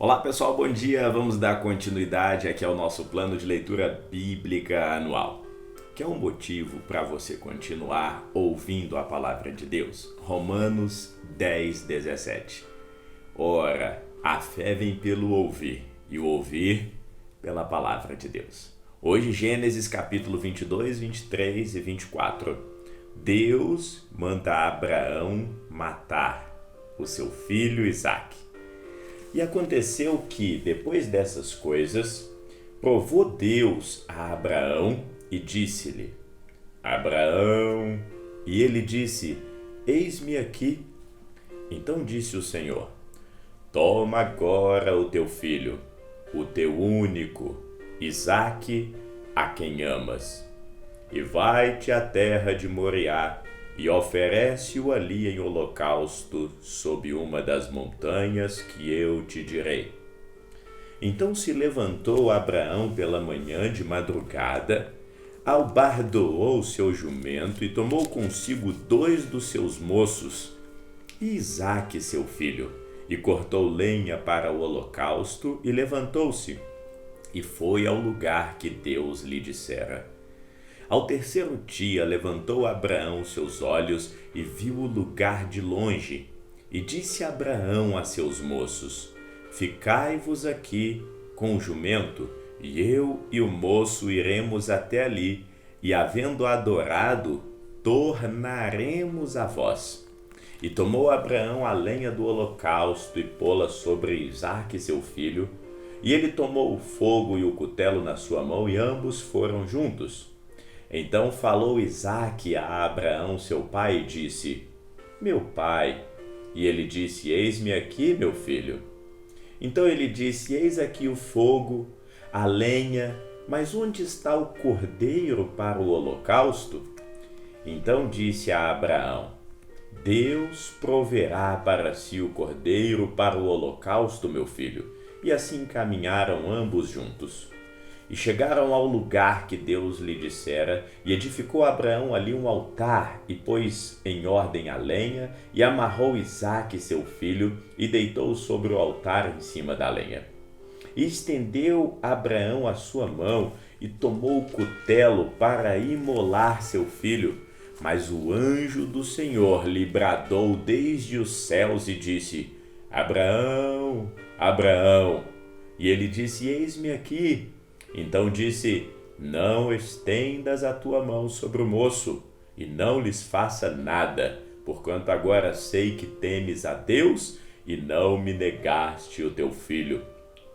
Olá pessoal, bom dia! Vamos dar continuidade aqui ao nosso plano de leitura bíblica anual, que é um motivo para você continuar ouvindo a palavra de Deus. Romanos 10:17. Ora, a fé vem pelo ouvir, e o ouvir pela palavra de Deus. Hoje, Gênesis capítulo 22, 23 e 24. Deus manda Abraão matar o seu filho Isaque. E aconteceu que, depois dessas coisas, provou Deus a Abraão e disse-lhe: Abraão. E ele disse: Eis-me aqui. Então disse o Senhor: Toma agora o teu filho, o teu único, Isaque, a quem amas, e vai-te à terra de Moriá, e oferece-o ali em holocausto sob uma das montanhas que eu te direi. Então se levantou Abraão pela manhã de madrugada, albardoou seu jumento e tomou consigo 2 dos seus moços, e Isaque seu filho, e cortou lenha para o holocausto, e levantou-se, e foi ao lugar que Deus lhe dissera. Ao terceiro dia levantou Abraão seus olhos e viu o lugar de longe. E disse Abraão a seus moços: Ficai-vos aqui com o jumento, e eu e o moço iremos até ali, e havendo adorado, tornaremos a vós. E tomou Abraão a lenha do holocausto e pô-la sobre Isaque seu filho, e ele tomou o fogo e o cutelo na sua mão, e ambos foram juntos. Então falou Isaque a Abraão seu pai e disse: Meu pai. E ele disse: Eis-me aqui, meu filho. Então ele disse: Eis aqui o fogo, a lenha, mas onde está o cordeiro para o holocausto? Então disse a Abraão: Deus proverá para si o cordeiro para o holocausto, meu filho. E assim caminharam ambos juntos. E chegaram ao lugar que Deus lhe dissera, e edificou Abraão ali um altar, e pôs em ordem a lenha, e amarrou Isaque seu filho, e deitou-o sobre o altar em cima da lenha. E estendeu Abraão a sua mão, e tomou o cutelo para imolar seu filho. Mas o anjo do Senhor lhe bradou desde os céus e disse: Abraão, Abraão. E ele disse: Eis-me aqui. Então disse: Não estendas a tua mão sobre o moço, e não lhes faça nada, porquanto agora sei que temes a Deus, e não me negaste o teu filho,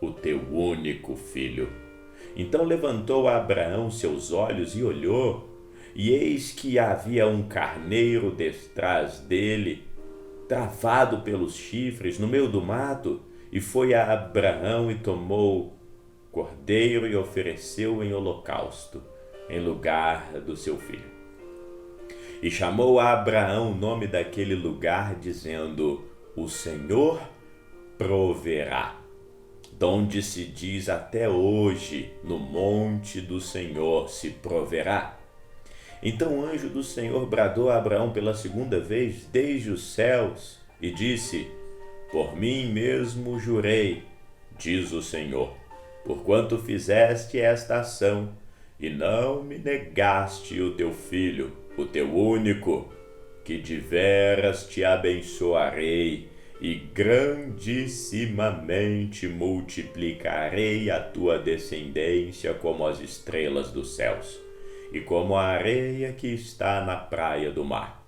o teu único filho. Então levantou Abraão seus olhos e olhou, e eis que havia um carneiro detrás dele, travado pelos chifres, no meio do mato, e foi a Abraão e tomou cordeiro e ofereceu em holocausto, em lugar do seu filho. E chamou a Abraão o nome daquele lugar, dizendo: O Senhor proverá. Donde se diz até hoje: No monte do Senhor se proverá. Então o anjo do Senhor bradou a Abraão pela segunda vez desde os céus e disse: Por mim mesmo jurei, diz o Senhor, porquanto fizeste esta ação, e não me negaste o teu filho, o teu único, que de veras te abençoarei, e grandissimamente multiplicarei a tua descendência como as estrelas dos céus, e como a areia que está na praia do mar.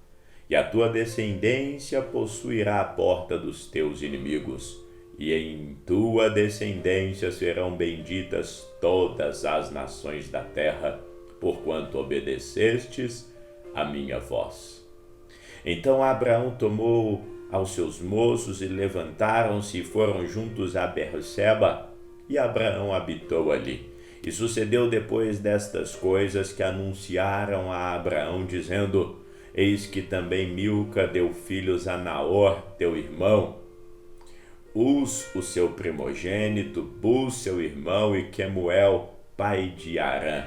E a tua descendência possuirá a porta dos teus inimigos, e em tua descendência serão benditas todas as nações da terra, porquanto obedecestes a minha voz. Então Abraão tomou aos seus moços e levantaram-se e foram juntos a Berseba, e Abraão habitou ali. E sucedeu depois destas coisas que anunciaram a Abraão, dizendo: Eis que também Milca deu filhos a Naor, teu irmão, Uz, o seu primogênito, Buz, seu irmão, e Quemuel, pai de Arã,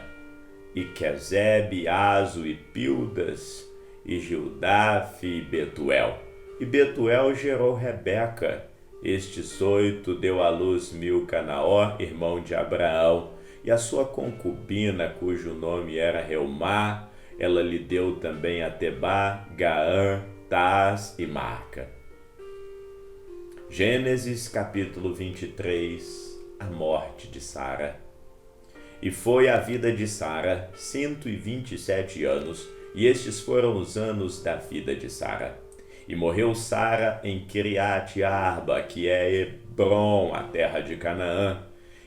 e Quezebe, Azo, e Pildas, e Gildafe, e Betuel. E Betuel gerou Rebeca, Este soito deu à luz Milca a Naor, irmão de Abraão, e a sua concubina, cujo nome era Reumá, ela lhe deu também a Tebá, Gaã, Tás e Maaca. Gênesis capítulo 23. A morte de Sara. E foi a vida de Sara 127 anos, e estes foram os anos da vida de Sara. E morreu Sara em Kiriat Arba, que é Hebrom, a terra de Canaã.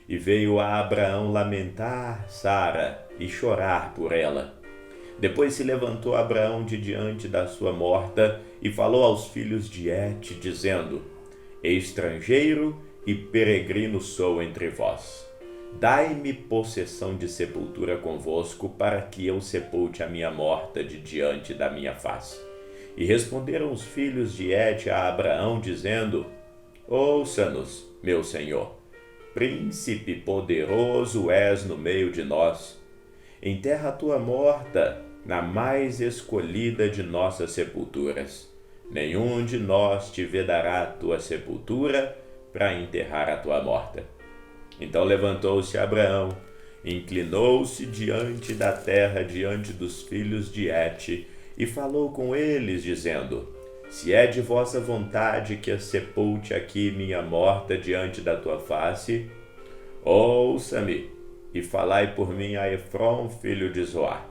E veio a Abraão lamentar Sara e chorar por ela. Depois se levantou Abraão de diante da sua morta e falou aos filhos de Et, dizendo: Estrangeiro e peregrino sou entre vós. Dai-me possessão de sepultura convosco, para que eu sepulte a minha morta de diante da minha face. E responderam os filhos de Et a Abraão, dizendo: Ouça-nos, meu senhor, príncipe poderoso és no meio de nós. Enterra a tua morta na mais escolhida de nossas sepulturas. Nenhum de nós te vedará a tua sepultura para enterrar a tua morta. Então levantou-se Abraão, inclinou-se diante da terra, diante dos filhos de Et, e falou com eles, dizendo: Se é de vossa vontade que sepulte aqui minha morta diante da tua face, ouça-me e falai por mim a Efrom, filho de Zoar,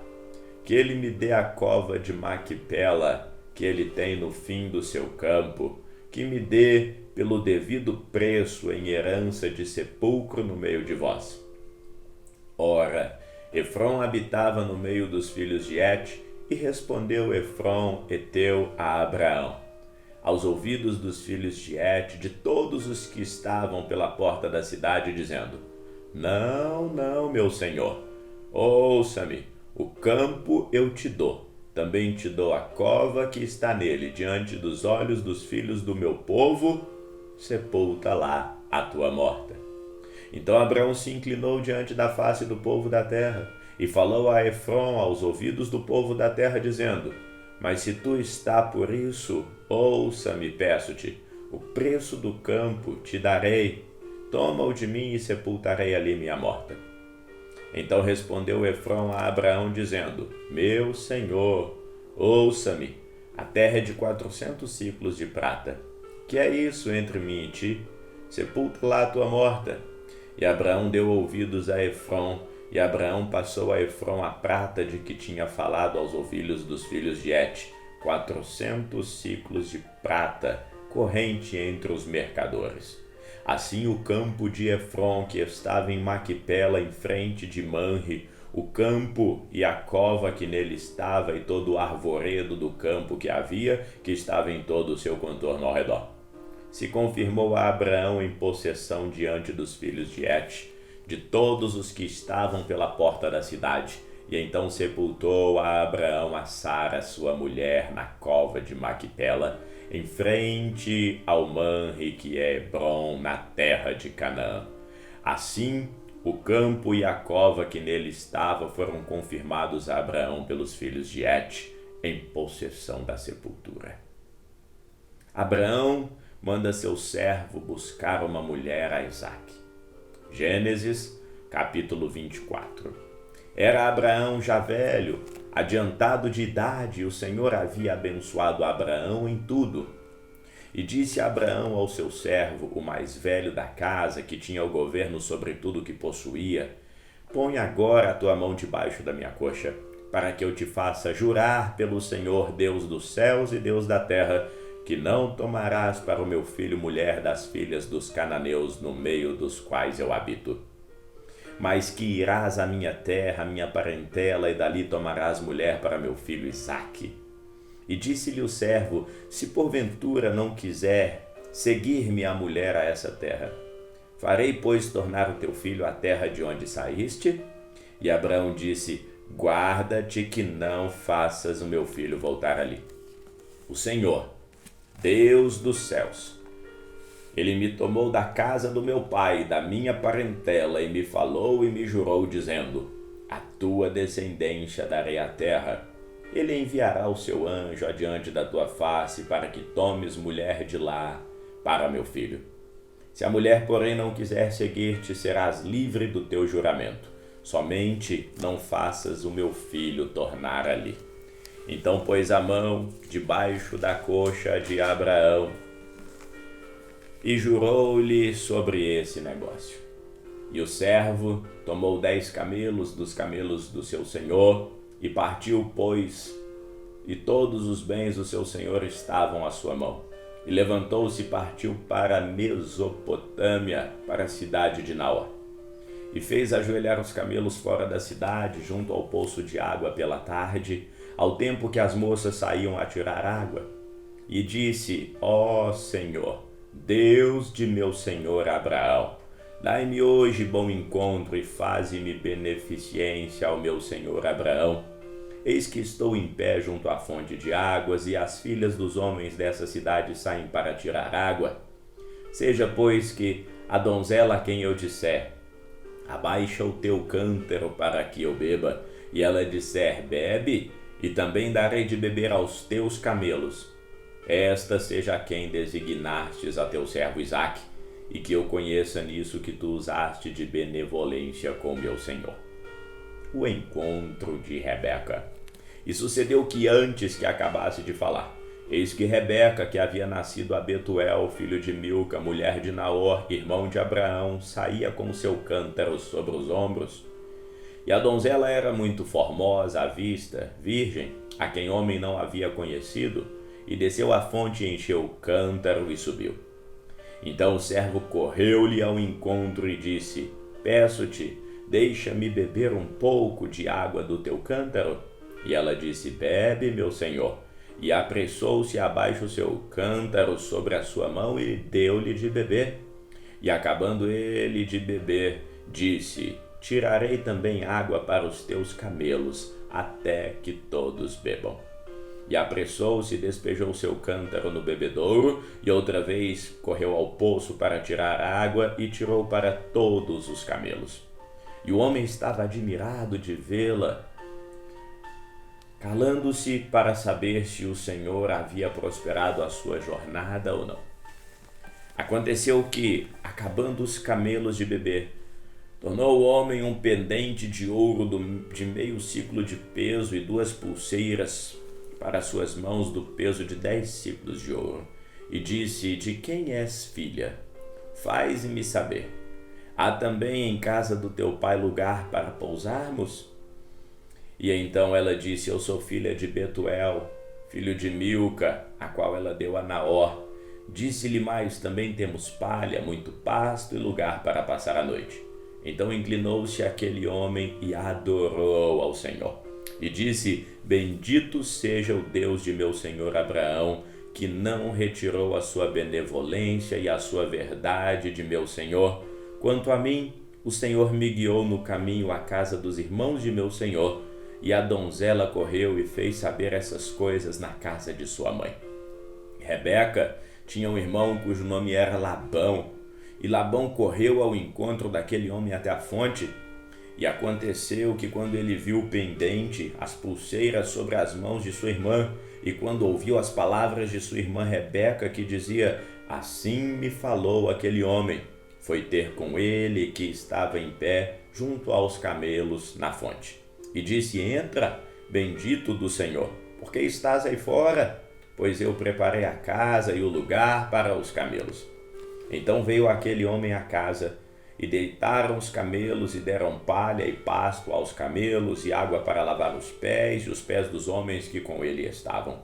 que ele me dê a cova de Maquipela, que ele tem no fim do seu campo, que me dê pelo devido preço em herança de sepulcro no meio de vós. Ora, Efrom habitava no meio dos filhos de Et, e respondeu Efrom, heteu, a Abraão, aos ouvidos dos filhos de Et, de todos os que estavam pela porta da cidade, dizendo: Não, meu senhor, ouça-me, o campo eu te dou, também te dou a cova que está nele, diante dos olhos dos filhos do meu povo, sepulta lá a tua morta. Então Abraão se inclinou diante da face do povo da terra, e falou a Efrom aos ouvidos do povo da terra, dizendo: Mas se tu está por isso, ouça-me, peço-te, o preço do campo te darei, toma-o de mim e sepultarei ali minha morta. Então respondeu Efrom a Abraão, dizendo: Meu senhor, ouça-me, a terra é de 400 ciclos de prata. Que é isso entre mim e ti? Sepulta lá a tua morta. E Abraão deu ouvidos a Efrom, e Abraão passou a Efrom a prata de que tinha falado aos ouvidos dos filhos de Et, 400 ciclos de prata, corrente entre os mercadores. Assim o campo de Efrom, que estava em Maquipela, em frente de Manre, o campo e a cova que nele estava, e todo o arvoredo do campo que havia, que estava em todo o seu contorno ao redor, se confirmou a Abraão em possessão diante dos filhos de Et, de todos os que estavam pela porta da cidade. E então sepultou a Abraão a Sara, sua mulher, na cova de Maquipela, em frente ao Manre, que é Hebrom, na terra de Canaã. Assim, o campo e a cova que nele estava foram confirmados a Abraão pelos filhos de Et, em possessão da sepultura. Abraão manda seu servo buscar uma mulher a Isaque. Gênesis, capítulo 24. Era Abraão já velho, adiantado de idade, e o Senhor havia abençoado Abraão em tudo. E disse Abraão ao seu servo, o mais velho da casa, que tinha o governo sobre tudo o que possuía: Põe agora a tua mão debaixo da minha coxa, para que eu te faça jurar pelo Senhor, Deus dos céus e Deus da terra, que não tomarás para o meu filho mulher das filhas dos cananeus, no meio dos quais eu habito, mas que irás à minha terra, à minha parentela, e dali tomarás mulher para meu filho Isaque. E disse-lhe o servo: Se porventura não quiser seguir-me a mulher a essa terra, farei, pois, tornar o teu filho à terra de onde saíste? E Abraão disse: Guarda-te que não faças o meu filho voltar ali. O Senhor, Deus dos céus, ele me tomou da casa do meu pai, da minha parentela, e me falou e me jurou, dizendo: A tua descendência darei a terra. Ele enviará o seu anjo adiante da tua face, para que tomes mulher de lá para meu filho. Se a mulher, porém, não quiser seguir-te, serás livre do teu juramento. Somente não faças o meu filho tornar ali. Então pôs a mão debaixo da coxa de Abraão e jurou-lhe sobre esse negócio. E o servo tomou 10 camelos dos camelos do seu senhor e partiu, pois, e todos os bens do seu senhor estavam à sua mão. E levantou-se e partiu para a Mesopotâmia, para a cidade de Naor. E fez ajoelhar os camelos fora da cidade, junto ao poço de água pela tarde, ao tempo que as moças saíam a tirar água. E disse: Ó Senhor, Deus de meu senhor Abraão, dai-me hoje bom encontro e faze-me beneficência ao meu senhor Abraão. Eis que estou em pé junto à fonte de águas, e as filhas dos homens dessa cidade saem para tirar água. Seja, pois, que a donzela a quem eu disser: abaixa o teu cântaro para que eu beba, e ela disser: bebe, e também darei de beber aos teus camelos. Esta seja quem designastes a teu servo Isaque, e que eu conheça nisso que tu usaste de benevolência com meu senhor. O encontro de Rebeca. E sucedeu que antes que acabasse de falar, eis que Rebeca, que havia nascido a Betuel, filho de Milca, mulher de Naor, irmão de Abraão, saía com seu cântaro sobre os ombros. E a donzela era muito formosa à vista, virgem, a quem homem não havia conhecido, e desceu à fonte e encheu o cântaro e subiu. Então o servo correu-lhe ao encontro e disse: peço-te, deixa-me beber um pouco de água do teu cântaro. E ela disse: bebe, meu senhor. E apressou-se abaixo o seu cântaro sobre a sua mão e deu-lhe de beber. E acabando ele de beber, disse: tirarei também água para os teus camelos, até que todos bebam. E apressou-se e despejou seu cântaro no bebedouro, e outra vez correu ao poço para tirar água, e tirou para todos os camelos. E o homem estava admirado de vê-la, calando-se para saber se o Senhor havia prosperado a sua jornada ou não. Aconteceu que, acabando os camelos de beber, tornou o homem um pendente de ouro de meio siclo de peso e 2 pulseiras para suas mãos do peso de 10 siclos de ouro. E disse: de quem és filha? Faze-me saber. Há também em casa do teu pai lugar para pousarmos? E então ela disse: eu sou filha de Betuel, filho de Milca, a qual ela deu a Naor. Disse-lhe mais: também temos palha, muito pasto e lugar para passar a noite. Então inclinou-se aquele homem e adorou ao Senhor. E disse: bendito seja o Deus de meu senhor Abraão, que não retirou a sua benevolência e a sua verdade de meu senhor. Quanto a mim, o Senhor me guiou no caminho à casa dos irmãos de meu senhor, e a donzela correu e fez saber essas coisas na casa de sua mãe. Rebeca tinha um irmão cujo nome era Labão, e Labão correu ao encontro daquele homem até a fonte. E aconteceu que, quando ele viu o pendente, as pulseiras sobre as mãos de sua irmã, e quando ouviu as palavras de sua irmã Rebeca, que dizia: assim me falou aquele homem, foi ter com ele, que estava em pé junto aos camelos na fonte. E disse: entra, bendito do Senhor, porque estás aí fora? Pois eu preparei a casa e o lugar para os camelos. Então veio aquele homem à casa, e deitaram os camelos, e deram palha e pasto aos camelos, e água para lavar os pés, e os pés dos homens que com ele estavam.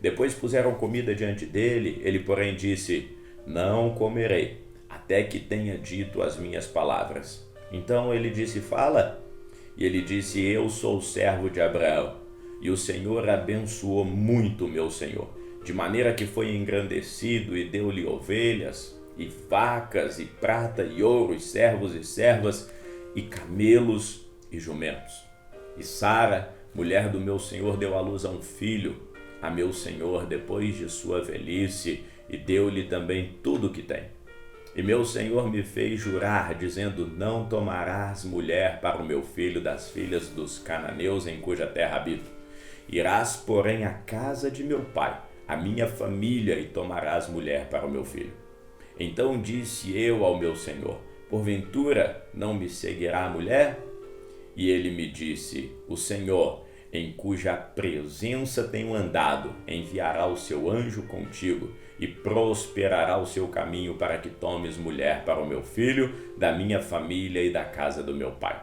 Depois puseram comida diante dele, ele porém disse: não comerei, até que tenha dito as minhas palavras. Então ele disse: fala. E ele disse: eu sou servo de Abraão, e o Senhor abençoou muito meu senhor, de maneira que foi engrandecido e deu-lhe ovelhas, e vacas, e prata, e ouro, e servos e servas, e camelos e jumentos. E Sara, mulher do meu senhor, deu à luz a um filho, a meu senhor, depois de sua velhice, e deu-lhe também tudo o que tem. E meu senhor me fez jurar, dizendo: não tomarás mulher para o meu filho das filhas dos cananeus em cuja terra habito. Irás, porém, à casa de meu pai, a minha família, e tomarás mulher para o meu filho. Então disse eu ao meu senhor: porventura não me seguirá a mulher? E ele me disse: o Senhor, em cuja presença tenho andado, enviará o seu anjo contigo e prosperará o seu caminho para que tomes mulher para o meu filho, da minha família e da casa do meu pai.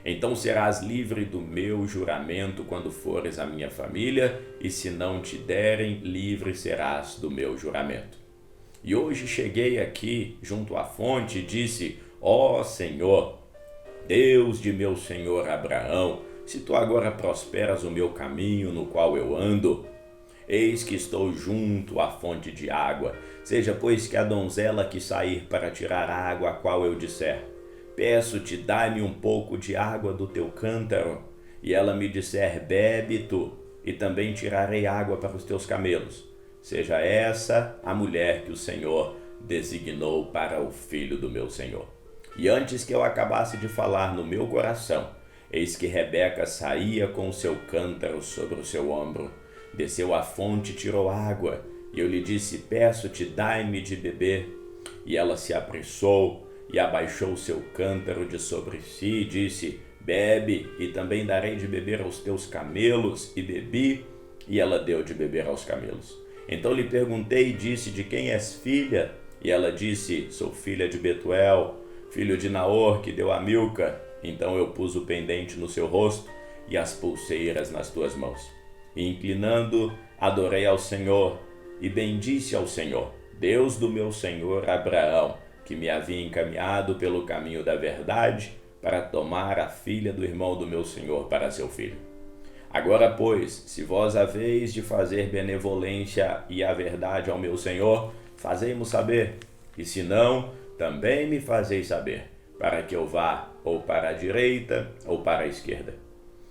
Então serás livre do meu juramento quando fores à minha família, e se não te derem, livre serás do meu juramento. E hoje cheguei aqui junto à fonte e disse: ó Senhor, Deus de meu senhor Abraão, se tu agora prosperas o meu caminho no qual eu ando, eis que estou junto à fonte de água. Seja, pois, que a donzela que sair para tirar água, a qual eu disser: peço-te, dai-me um pouco de água do teu cântaro, e ela me disser: bebe tu, e também tirarei água para os teus camelos. Seja essa a mulher que o Senhor designou para o filho do meu senhor. E antes que eu acabasse de falar no meu coração, eis que Rebeca saía com o seu cântaro sobre o seu ombro. Desceu à fonte e tirou água, e eu lhe disse: peço-te, dai-me de beber. E ela se apressou e abaixou o seu cântaro de sobre si e disse: bebe, e também darei de beber aos teus camelos. E bebi, e ela deu de beber aos camelos. Então lhe perguntei e disse: de quem és filha? E ela disse: sou filha de Betuel, filho de Naor, que deu a Milca. Então eu pus o pendente no seu rosto e as pulseiras nas tuas mãos. E inclinando, adorei ao Senhor e bendisse ao Senhor, Deus do meu senhor Abraão, que me havia encaminhado pelo caminho da verdade para tomar a filha do irmão do meu senhor para seu filho. Agora, pois, se vós haveis de fazer benevolência e a verdade ao meu senhor, fazei-mo saber, e se não, também me fazeis saber, para que eu vá ou para a direita ou para a esquerda.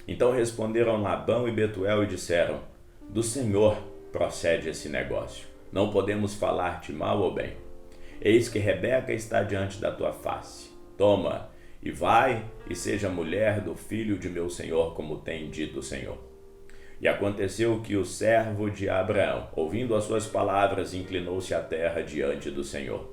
Então responderam Labão e Betuel e disseram: do Senhor procede esse negócio, não podemos falar-te mal ou bem. Eis que Rebeca está diante da tua face. Toma, e vai, e seja mulher do filho de meu senhor, como tem dito o Senhor. E aconteceu que o servo de Abraão, ouvindo as suas palavras, inclinou-se à terra diante do Senhor.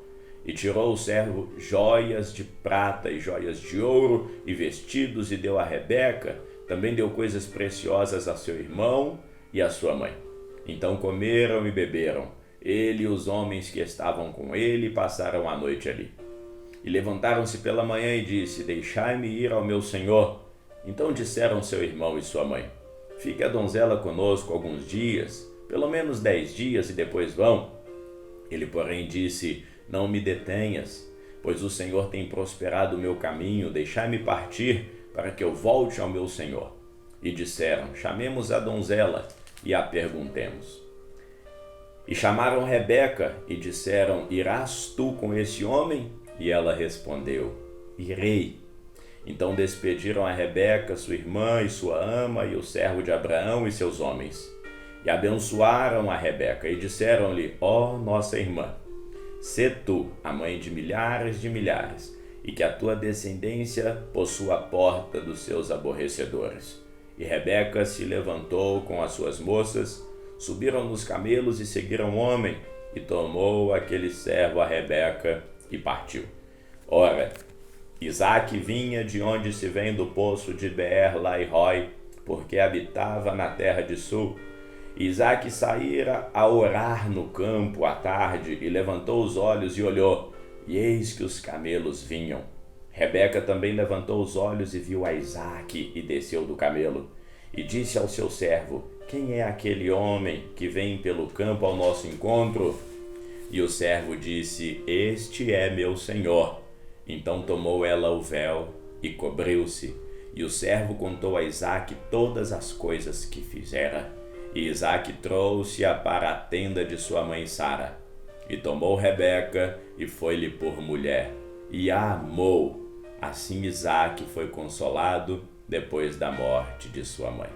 E tirou o servo joias de prata e joias de ouro e vestidos, e deu a Rebeca. Também deu coisas preciosas a seu irmão e a sua mãe. Então comeram e beberam, ele e os homens que estavam com ele, passaram a noite ali. E levantaram-se pela manhã e disse: deixai-me ir ao meu senhor. Então disseram seu irmão e sua mãe: fique a donzela conosco alguns dias, pelo menos 10 dias, e depois vão. Ele, porém, disse: não me detenhas, pois o Senhor tem prosperado o meu caminho, deixai-me partir, para que eu volte ao meu senhor. E disseram: chamemos a donzela e a perguntemos. E chamaram Rebeca e disseram: irás tu com esse homem? E ela respondeu: irei. Então despediram a Rebeca, sua irmã e sua ama, e o servo de Abraão e seus homens. E abençoaram a Rebeca e disseram-lhe: ó nossa irmã, sê tu a mãe de milhares, e que a tua descendência possua a porta dos seus aborrecedores. E Rebeca se levantou com as suas moças, subiram nos camelos e seguiram o homem, e tomou aquele servo a Rebeca e partiu. Ora, Isaque vinha de onde se vem do poço de Beer-Lai-Roi, porque habitava na terra de sul. Isaque saíra a orar no campo à tarde, e levantou os olhos e olhou, e eis que os camelos vinham. Rebeca também levantou os olhos e viu a Isaque, e desceu do camelo. E disse ao seu servo: quem é aquele homem que vem pelo campo ao nosso encontro? E o servo disse: este é meu senhor. Então tomou ela o véu e cobriu-se. E o servo contou a Isaque todas as coisas que fizera. E Isaque trouxe-a para a tenda de sua mãe Sara. E tomou Rebeca e foi-lhe por mulher, e a amou. Assim Isaque foi consolado depois da morte de sua mãe.